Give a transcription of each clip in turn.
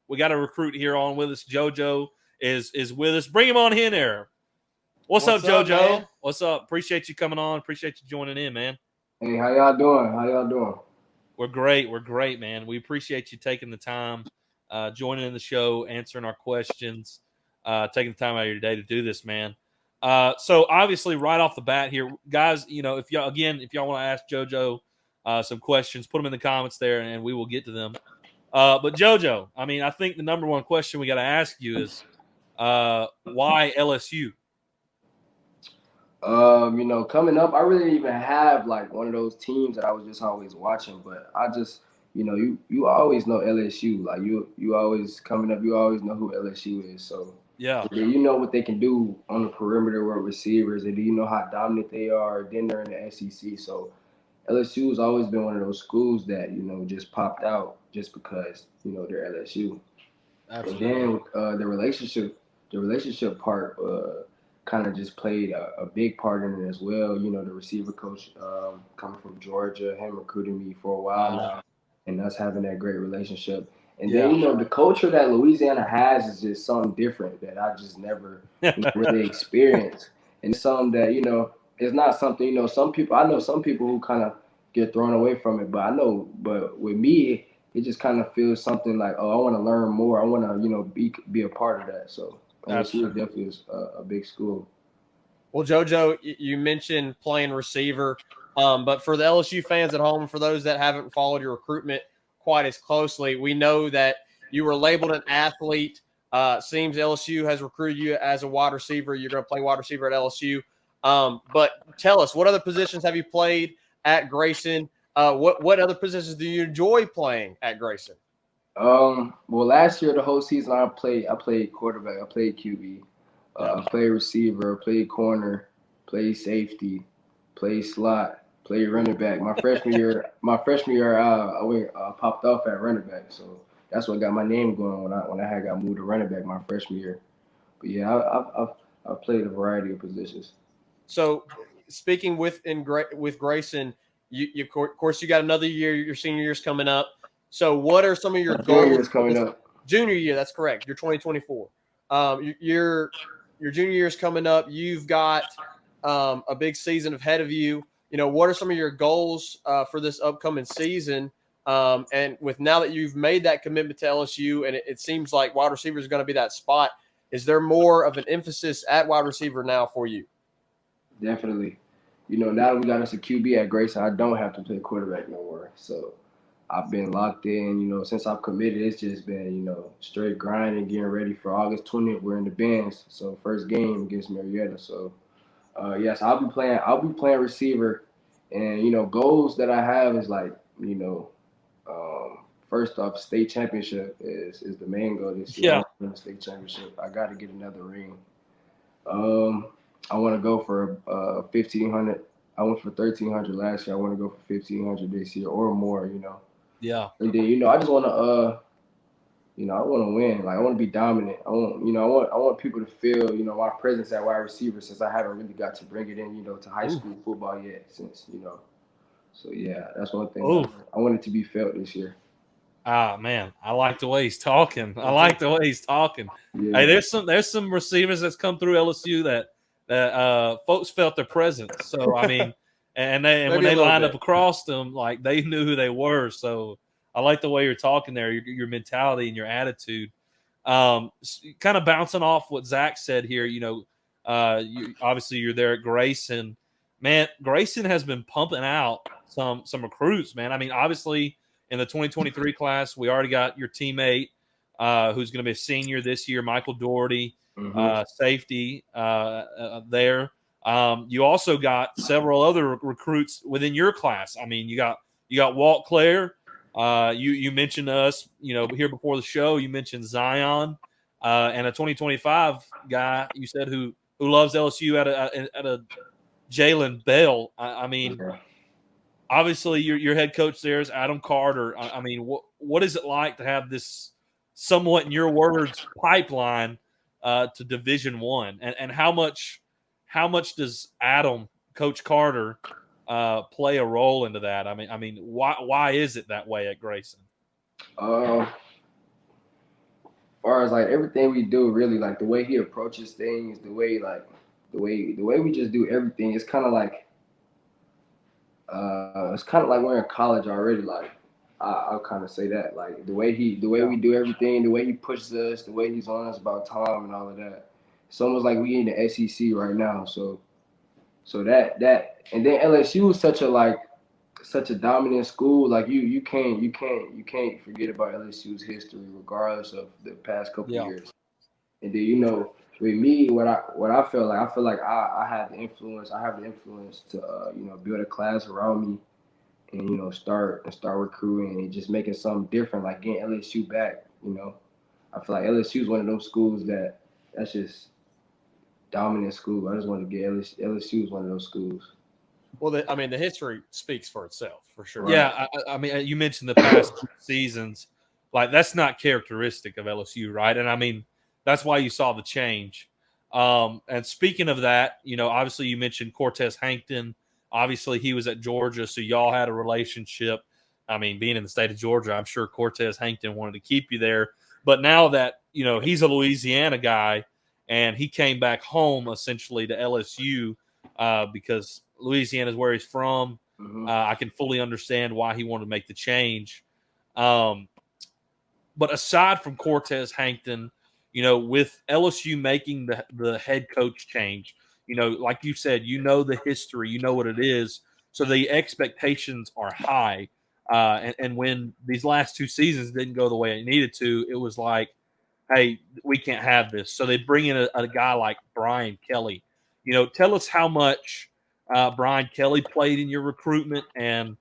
we got a recruit here on with us. JoJo is with us. Bring him on in there. What's up, JoJo? Man? What's up? Appreciate you coming on. Appreciate you joining in, man. Hey, how y'all doing? How y'all doing? We're great. We're great, man. We appreciate you taking the time, joining in the show, answering our questions, taking the time out of your day to do this, man. So obviously, right off the bat here, guys, if y'all want to ask JoJo some questions, put them in the comments there, and we will get to them. But JoJo, I mean, I think the number one question we got to ask you is why LSU? Coming up, I really didn't even have like one of those teams that I was just always watching, but I just, you always know LSU. Like you always coming up, you always know who LSU is. So Yeah, you know what they can do on the perimeter with receivers, and you know how dominant they are. Then they're in the SEC, so LSU has always been one of those schools that just popped out just because they're LSU. And absolutely. then the relationship part kind of just played a big part in it as well. The receiver coach coming from Georgia, him recruiting me for a while now, and us having that great relationship. And then the culture that Louisiana has is just something different that I just never really experienced. And it's something that it's not something I know some people who kind of get thrown away from it, but with me it just kind of feels something like, oh, I want to learn more. I want to, be a part of that. So LSU definitely is a big school. Well, JoJo, you mentioned playing receiver, but for the LSU fans at home, for those that haven't followed your recruitment quite as closely, we know that you were labeled an athlete. Seems LSU has recruited you as a wide receiver. You're going to play wide receiver at LSU. But tell us, what other positions have you played at Grayson? What other positions do you enjoy playing at Grayson? Well, last year the whole season I played quarterback, I played QB, I played receiver, played corner, played safety, played slot, played running back. My freshman year, I popped off at running back, so that's what got my name going when I had got moved to running back my freshman year. But yeah, I've played a variety of positions. So, speaking with Grayson, you of course you got another year. Your senior year's coming up. So, what are some of your My junior goals? year's coming up. Junior year, that's correct. You're 2024. Your junior year's coming up. You've got a big season ahead of you. What are some of your goals for this upcoming season? And with now that you've made that commitment to LSU, and it seems like wide receiver is going to be that spot, is there more of an emphasis at wide receiver now for you? Definitely. Now that we got us a QB at Grayson, I don't have to play quarterback no more. So I've been locked in. Since I've committed, it's just been, straight grinding, getting ready for August 20th. We're in the bands. So first game against Marietta. So yes, I'll be playing. I'll be playing receiver, and goals that I have is like, first off, state championship is the main goal this year. I Yeah. want to win the state championship. I got to get another ring. Um, I want to go for 1,500. I went for 1,300 last year. I want to go for 1,500 this year or more. Yeah. And then I just want to I want to win. Like I want to be dominant. I want people to feel my presence at wide receiver since I haven't really got to bring it in to high school football yet. Since. So yeah, that's one thing. Oh, I want it to be felt this year. man, I like the way he's talking. I like the way he's talking. Hey, Yeah. there's some receivers that's come through LSU that folks felt their presence. So I mean, and when Maybe a they little lined bit. up across them, like they knew who they were. So I like the way you're talking there, your mentality and your attitude. Kind of bouncing off what Zach said here. Obviously you're there at Grayson. Man, Grayson has been pumping out some recruits. Man, I mean, obviously in the 2023 class, we already got your teammate who's going to be a senior this year, Michael Doherty, Hmm. safety there. You also got several other recruits within your class. I mean, you got Walt Clare. You mentioned us, here before the show. You mentioned Zion and a 2025 guy. You said who loves LSU at a Jalen Bell. I mean, Yeah. obviously your head coach there is Adam Carter. I mean, what is it like to have this somewhat, in your words, pipeline to Division One, and how much does Adam, Coach Carter, play a role into that? I mean, why is it that way at Grayson? Uh, far as like everything we do, really like the way he approaches things, the way we just do everything. It's kind of like we're in college already. Like I'll kind of say that. Like the way we do everything, the way he pushes us, the way he's on us about time and all of that. It's almost like we in the SEC right now. So that and then LSU is such a dominant school. Like you can't forget about LSU's history, regardless of the past couple Yeah. years. And then with me, what I feel like, I have the influence. I have the influence to build a class around me and start recruiting and just making something different, like getting LSU back. I feel like LSU is one of those schools that's just dominant school. I just want to get LSU is one of those schools. Well, the history speaks for itself, for sure. Right. Yeah, I mean, you mentioned the past 2 seasons. Like, that's not characteristic of LSU, right? And I mean, that's why you saw the change. And speaking of that, obviously you mentioned Cortez Hankton. Obviously, he was at Georgia, so y'all had a relationship. I mean, being in the state of Georgia, I'm sure Cortez Hankton wanted to keep you there. But now that, he's a Louisiana guy and he came back home essentially to LSU because Louisiana is where he's from. Mm-hmm. I can fully understand why he wanted to make the change. But aside from Cortez Hankton, with LSU making the head coach change, like you said, the history, what it is. So the expectations are high. And when these last 2 seasons didn't go the way it needed to, it was like, hey, we can't have this. So they bring in a guy like Brian Kelly. Tell us how much Brian Kelly played in your recruitment, and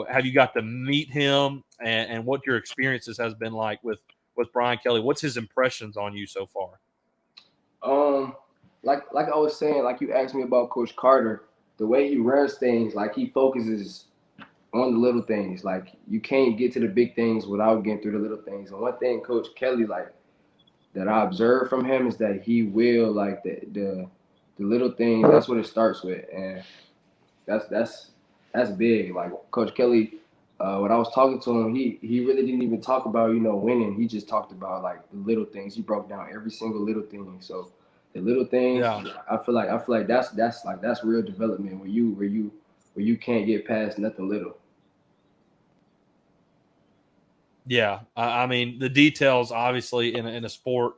have you got to meet him, and what your experiences has been like with Brian Kelly? What's his impressions on you so far? Like I was saying, like you asked me about Coach Carter, the way he runs things, like he focuses on the little things. Like you can't get to the big things without getting through the little things. And one thing Coach Kelly that I observed from him is that he will like the little things. That's what it starts with, and that's big. Like Coach Kelly, when I was talking to him, he really didn't even talk about winning. He just talked about like the little things. He broke down every single little thing. So the little things, Yeah. I feel like that's real development where you can't get past nothing little. Yeah, I mean the details, obviously, in a sport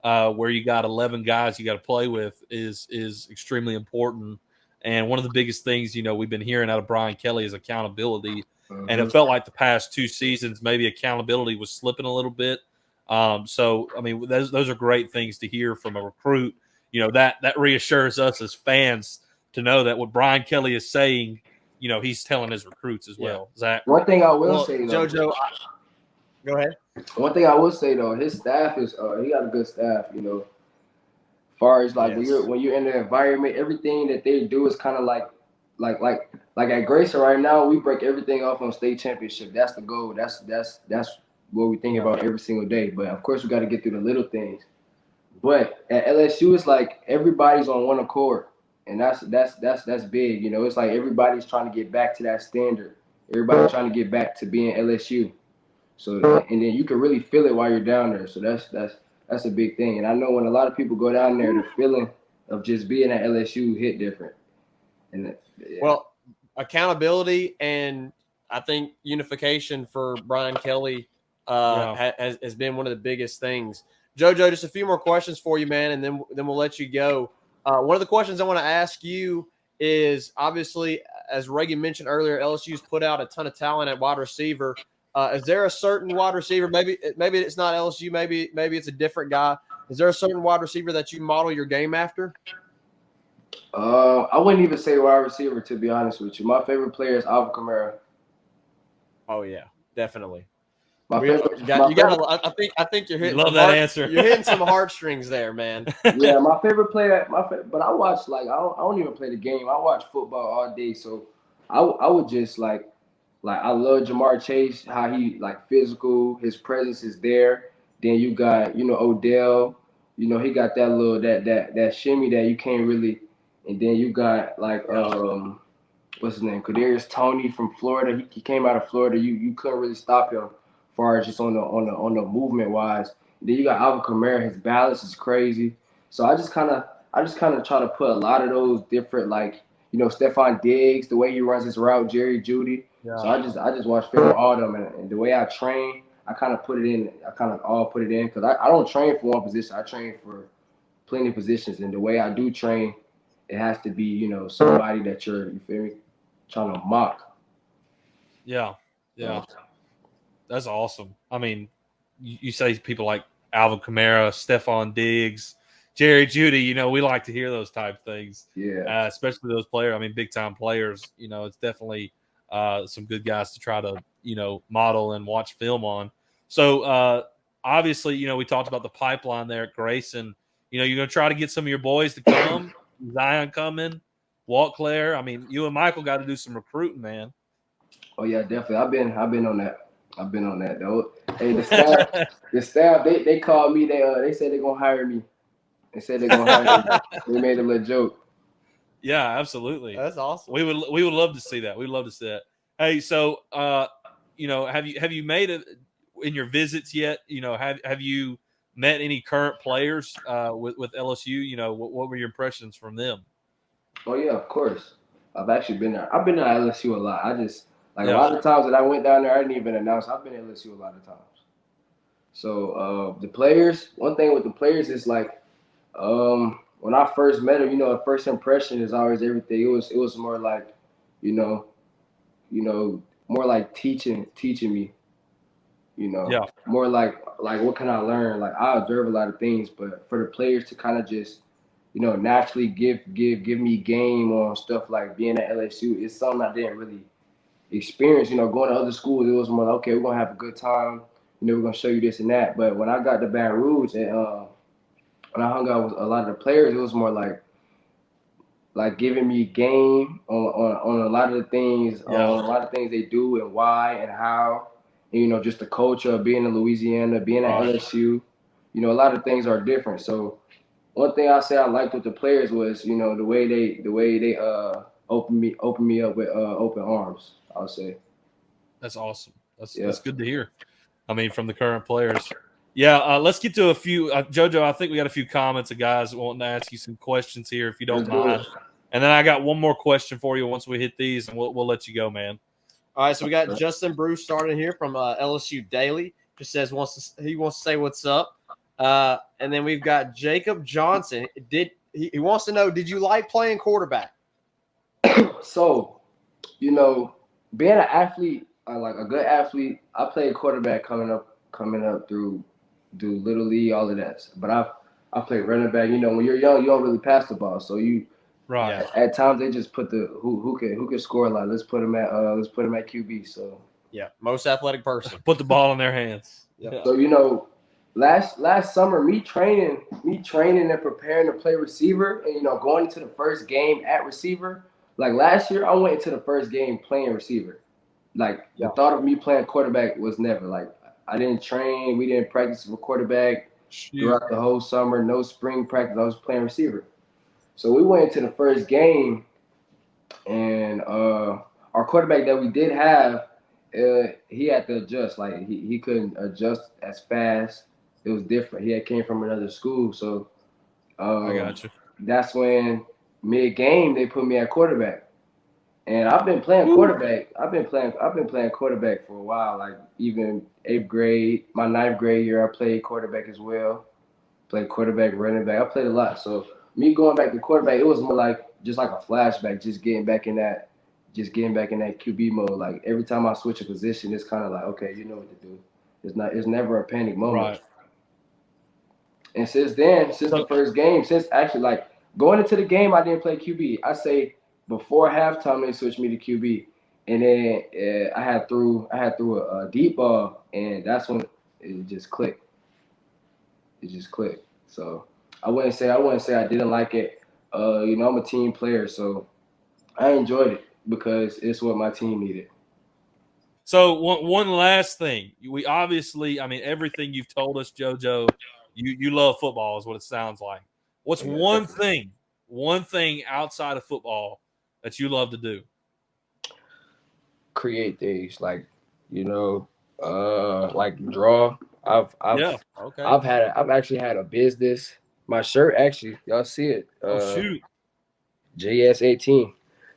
where you got 11 guys you got to play with is extremely important. And one of the biggest things we've been hearing out of Brian Kelly is accountability. Mm-hmm. And it felt like the past 2 seasons maybe accountability was slipping a little bit. So I mean those are great things to hear from a recruit. That reassures us as fans to know that what Brian Kelly is saying, he's telling his recruits as well. Zach, One thing I will say though, JoJo, go ahead. One thing I will say though, his staff is he got a good staff. As far as like when you're in the environment, everything that they do is kind of like at Grayson right now, we break everything off on state championship. That's the goal. That's what we think about every single day. But of course, we got to get through the little things. But at LSU, it's like everybody's on one accord, and that's big. It's like everybody's trying to get back to that standard. Everybody's trying to get back to being LSU. So and then you can really feel it while you're down there. So that's a big thing. And I know when a lot of people go down there, the feeling of just being at LSU hit different. And Well, accountability and I think unification for Brian Kelly has been one of the biggest things. JoJo, just a few more questions for you, man, and then we'll let you go. One of the questions I want to ask you is obviously, as Reagan mentioned earlier, LSU's put out a ton of talent at wide receiver. Is there a certain wide receiver? Maybe it's not LSU. Maybe it's a different guy. Is there a certain wide receiver that you model your game after? I wouldn't even say wide receiver, to be honest with you. My favorite player is Alvin Kamara. Oh yeah, definitely. I think you're hitting. Love that answer. You're hitting some heartstrings there, man. Yeah, my favorite player. But I watch I don't even play the game. I watch football all day, so I would just like I love Jamar Chase. How he physical. His presence is there. Then you got Odell. He got that little that shimmy that you can't really. And then you got what's his name? Kadarius Toney from Florida. He came out of Florida. You couldn't really stop him far as just on the movement wise. Then you got Alvin Kamara. His balance is crazy. So I just kind of try to put a lot of those different, like, Stephon Diggs, the way he runs his route, Jerry Judy. So I just watch film of all of them, and the way I train, I kind of put it in. I kind of all put it in because I don't train for one position. I train for plenty of positions, and the way I do train, it has to be somebody that you feel me, trying to mock. Yeah. So, Yeah. That's awesome. I mean, you say people like Alvin Kamara, Stephon Diggs, Jerry Judy. We like to hear those type of things, yeah. especially those players. I mean, big time players. It's definitely some good guys to try to model and watch film on. So obviously, we talked about the pipeline there at Grayson. You're going to try to get some of your boys to come. Zion coming, Walt Claire. I mean, you and Michael got to do some recruiting, man. Oh yeah, definitely. I've been on that. I've been on that though. Hey, the staff, they called me. They said they're gonna hire me. They said they're gonna hire me. They made a little joke. Yeah, absolutely. That's awesome. We would love to see that. We'd love to see that. Hey, so have you made it in your visits yet? Have you met any current players with LSU? What were your impressions from them? Oh yeah, of course. I've actually been there. I've been to LSU a lot. I just like a Yeah, lot of times that I went down there, I didn't even announce. I've been to LSU a lot of times. So the players, one thing with the players is like when I first met them, a first impression is always everything. It was more like, you know, more like teaching me, yeah, more like what can I learn? Like I observe a lot of things, but for the players to kind of just naturally give me game on stuff like being at LSU, it's something I didn't really experience. Going to other schools, it was more like, okay, we're gonna have a good time. We're gonna show you this and that. But when I got to Baton Rouge and when I hung out with a lot of the players, it was more like giving me game on a lot of the things, yeah. on a lot of things they do and why and how. And, just the culture of being in Louisiana, being at Right. LSU. A lot of things are different. So one thing I say I liked with the players was, the way they open me up with open arms. I'll say, That's awesome. That's yeah, that's good to hear. I mean, from the current players. Yeah, let's get to a few. JoJo, I think we got a few comments of guys wanting to ask you some questions here, if you let's don't do it. mind. And then I got one more question for you once we hit these, and we'll let you go, man. All right, so we got Justin Bruce starting here from LSU Daily. Just says he wants to say what's up, and then we've got Jacob Johnson. He wants to know, did you like playing quarterback? So, you know, being an athlete, like a good athlete, I played quarterback coming up through little league, all of that. But I played running back. When you're young, you don't really pass the ball, so Right. Yeah. at times they just put the who can score a lot. Let's put him at QB. So Yeah, most athletic person. Put the ball in their hands. Yep. Yeah. so last summer, me training and preparing to play receiver, and going into the first game at receiver. Like last year, I went into the first game playing receiver. Like the Yeah. thought of me playing quarterback was never like I didn't train. We didn't practice for quarterback Shoot. throughout the whole summer. No spring practice. I was playing receiver. So we went into the first game, and our quarterback that we did have, he had to adjust. Like he couldn't adjust as fast. It was different. He had came from another school, so I um, got you. that's when mid game they put me at quarterback. And I've been playing Woo. quarterback. I've been playing quarterback for a while. Like even eighth grade, my ninth grade year, I played quarterback as well. Played quarterback, running back. I played a lot. So me going back to quarterback, it was more like just like a flashback, just getting back in that QB mode. Like every time I switch a position, it's kind of like, okay, you know what to do. It's never a panic moment. Right. And since then, since the So first game, since actually like going into the game, I didn't play QB. I say before halftime they switched me to QB, and then I had threw a deep ball, and that's when it just clicked. It just clicked. So I wouldn't say I didn't like it. I'm a team player, so I enjoyed it because it's what my team needed. So one last thing. We obviously, I mean, everything you've told us, JoJo, you love football is what it sounds like. What's Yeah, one thing outside of football that you love to do? create things like you know Like draw. I've I've Yeah. Okay. I've actually had a business. My shirt actually, y'all see it. Oh shoot. JS18.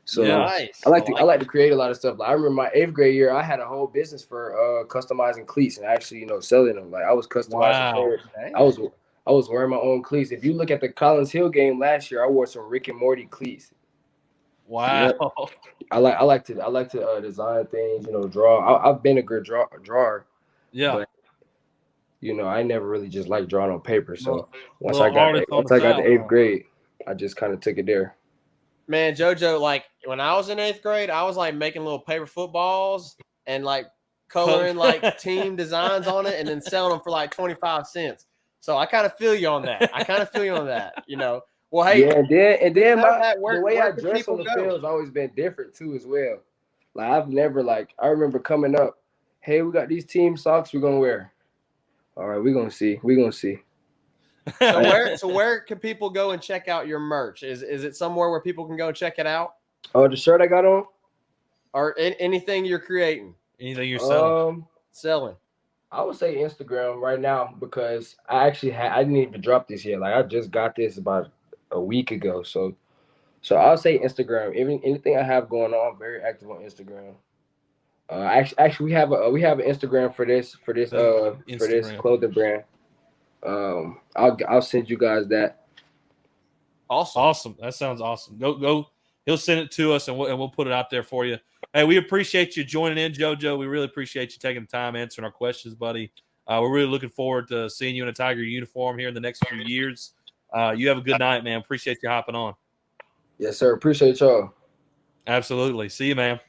So Yeah. Nice. I like to create a lot of stuff. Like, I remember my 8th grade year, I had a whole business for customizing cleats and actually, selling them. Like I was customizing Wow. pairs. Dang. I was wearing my own cleats. If you look at the Collins Hill game last year, I wore some Rick and Morty cleats. Wow. I like to design things, draw. I've been a good drawer, Yeah. but I never really just liked drawing on paper. So Little artist on once the I got to side. 8th grade, I just kind of took it there. Man, JoJo, like when I was in 8th grade, I was like making little paper footballs and like coloring like team designs on it and then selling them for like 25 cents. So I kind of feel you on that. Well, hey, Yeah, and then the way where I can dress on people the go? field has always been different too as well. Like I've never I remember coming up, hey, we got these team socks we're gonna wear. All right, we're gonna see. We're gonna see. So where can people go and check out your merch? Is it somewhere where people can go check it out? Oh, the shirt I got on? Or anything you're creating? Anything you're selling? Selling. I would say Instagram right now because I didn't even drop this yet. Like I just got this about a week ago. So I'll say Instagram. Anything I have going on, I'm very active on Instagram. Actually, we have an Instagram for this Instagram. clothing brand. I'll send you guys that. Awesome. That sounds awesome. Go. He'll send it to us and we'll put it out there for you. Hey, we appreciate you joining in, JoJo. We really appreciate you taking the time answering our questions, buddy. We're really looking forward to seeing you in a Tiger uniform here in the next few years. You have a good night, man. Appreciate you hopping on. Yes, sir. Appreciate y'all. Absolutely. See you, man.